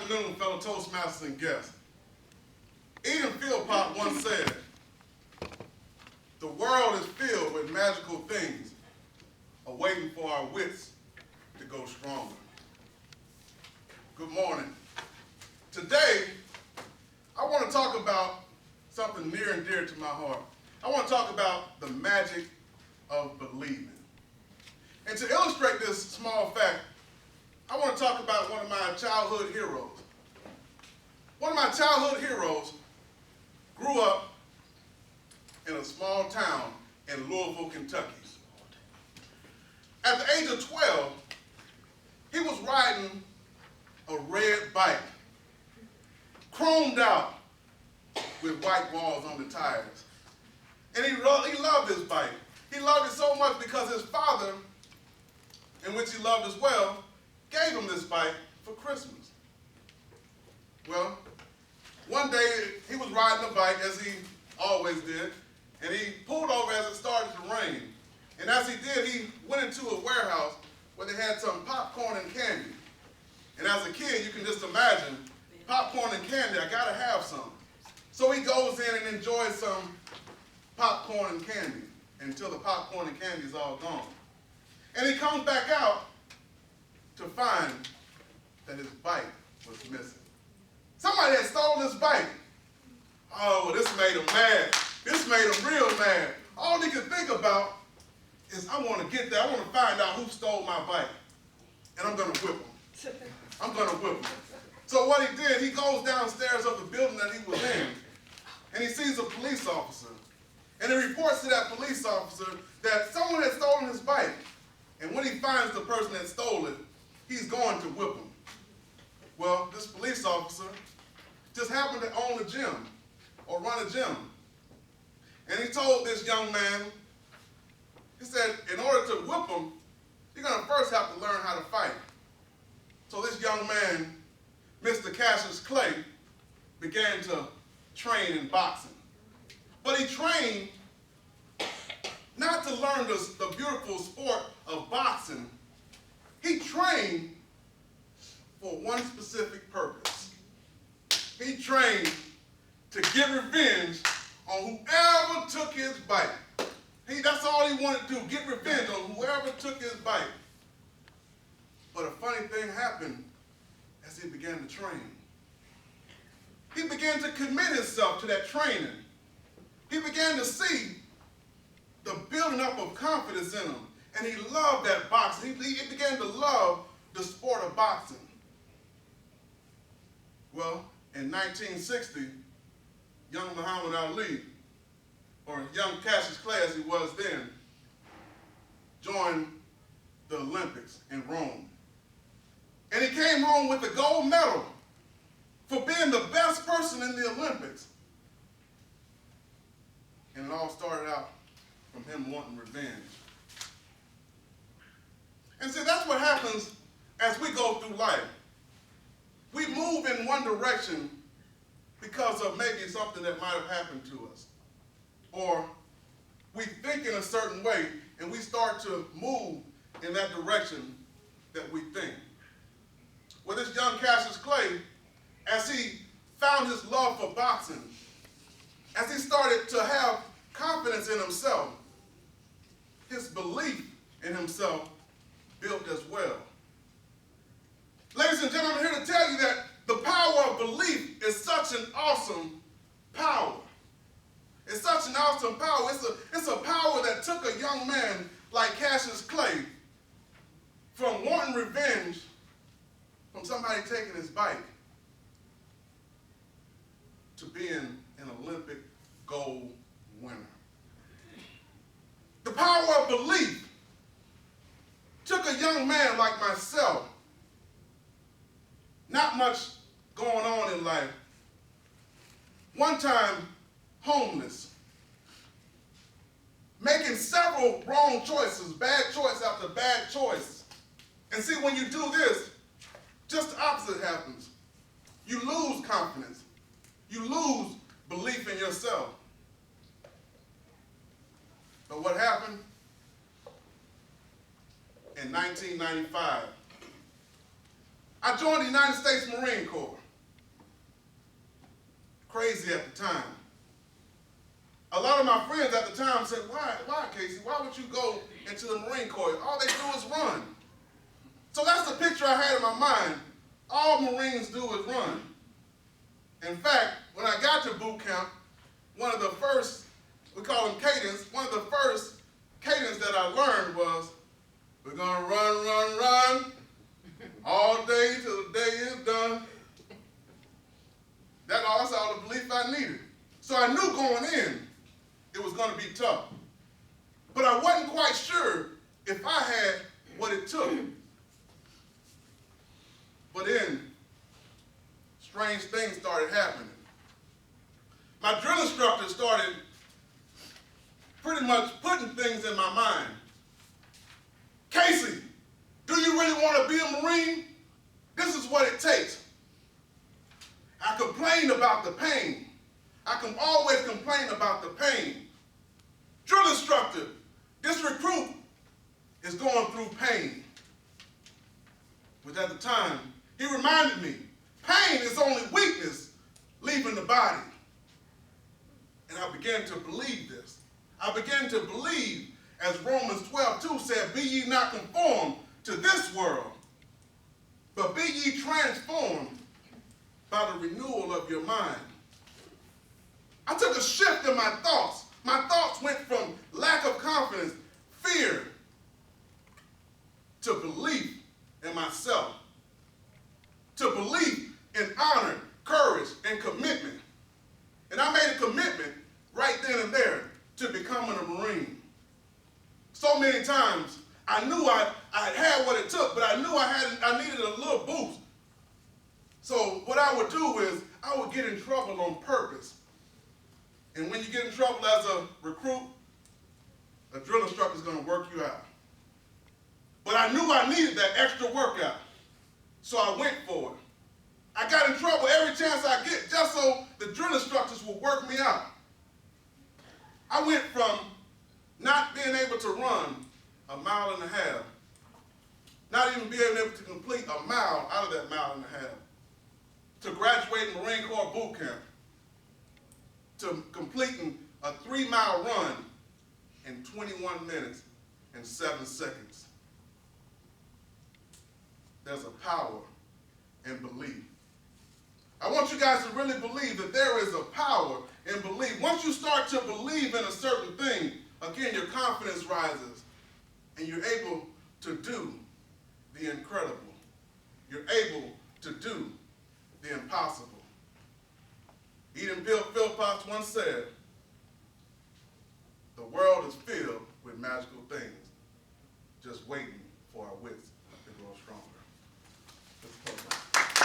afternoon, fellow Toastmasters and guests. Eden Philpott once said, "The world is filled with magical things awaiting for our wits to go stronger." Good morning. Today, I want to talk about something near and dear to my heart. I want to talk about the magic of believing. And to illustrate this small fact, I want to talk about one of my childhood heroes. One of my childhood heroes grew up in a small town in Louisville, Kentucky. At the age of 12, he was riding a red bike, chromed out with white balls on the tires. And he loved his bike. He loved it so much because his father, in which he loved as well, gave him this bike for Christmas. Well, one day he was riding a bike, as he always did, and he pulled over as it started to rain. And as he did, he went into a warehouse where they had some popcorn and candy. And as a kid, you can just imagine, popcorn and candy, I gotta have some. So he goes in and enjoys some popcorn and candy until the popcorn and candy is all gone. And he comes back out to find that his bike was missing. Somebody had stolen his bike. Oh, this made him mad. This made him real mad. All he could think about is, I want to get there. I want to find out who stole my bike. And I'm going to whip him. I'm going to whip him. So what he did, he goes downstairs of the building that he was in, and he sees a police officer. And he reports to that police officer that someone had stolen his bike. And when he finds the person that stole it, he's going to whip him. Well, this police officer just happened to own a gym or run a gym. And he told this young man, he said, in order to whip him, you're going to first have to learn how to fight. So this young man, Mr. Cassius Clay, began to train in boxing. But he trained not to learn the beautiful sport of boxing. He trained for one specific purpose. He trained to get revenge on whoever took his bike. That's all he wanted to do, get revenge on whoever took his bike. But a funny thing happened as he began to train. He began to commit himself to that training. He began to see the building up of confidence in him. And he loved that boxing. He began to love the sport of boxing. Well, in 1960, young Muhammad Ali, or young Cassius Clay as he was then, joined the Olympics in Rome. And he came home with a gold medal for being the best person in the Olympics. And it all started out from him wanting revenge. And see, that's what happens as we go through life. We move in one direction because of maybe something that might have happened to us. Or we think in a certain way and we start to move in that direction that we think. Well, this young Cassius Clay, as he found his love for boxing, as he started to have confidence in himself, his belief in himself built as well. Ladies and gentlemen, I'm here to tell you that the power of belief is such an awesome power. It's such an awesome power. It's a power that took a young man like Cassius Clay from wanting revenge from somebody taking his bike to being an Olympic gold winner. The power of belief took a young man like myself, not much going on in life, one time homeless, making several wrong choices, bad choice after bad choice. And see, when you do this, just the opposite happens. You lose confidence. You lose belief in yourself. But what happened? In 1995, I joined the United States Marine Corps. Crazy at the time. A lot of my friends at the time said, why, Casey? Why would you go into the Marine Corps? All they do is run. So that's the picture I had in my mind. All Marines do is run. In fact, when I got to boot camp, one of the first, we call them cadence, one of the first cadence that I learned was, we're going to run, all day till the day is done. That's all the belief I needed. So I knew going in, it was going to be tough. But I wasn't quite sure if I had what it took. But then, strange things started happening. My drill instructor started pretty much putting things in my mind. Casey, do you really want to be a Marine? This is what it takes. I complained about the pain. I can always complain about the pain. Drill instructor, this recruit is going through pain. But at the time, he reminded me, pain is only weakness leaving the body. And I began to believe this. I began to believe, as Romans 12:2 said, be ye not conformed to this world, but be ye transformed by the renewal of your mind. I took a shift in my thoughts. My thoughts went from lack of confidence, fear, to belief in myself, to belief in honor, courage, and commitment. And I made a commitment right then and there to becoming a Marine. So many times, I knew I had what it took, but I knew I needed a little boost. So what I would do is, I would get in trouble on purpose. And when you get in trouble as a recruit, a drill instructor is going to work you out. But I knew I needed that extra workout, so I went for it. I got in trouble every chance I get just so the drill instructors would work me out. I went from not being able to run a mile and a half, not even being able to complete a mile out of that mile and a half, to graduating Marine Corps boot camp, to completing a 3-mile run in 21 minutes and 7 seconds. There's a power in belief. I want you guys to really believe that there is a power in belief. Once you start to believe in a certain thing, again, your confidence rises and you're able to do the incredible. You're able to do the impossible. Eden Philpotts once said, the world is filled with magical things, just waiting for our wits to grow stronger.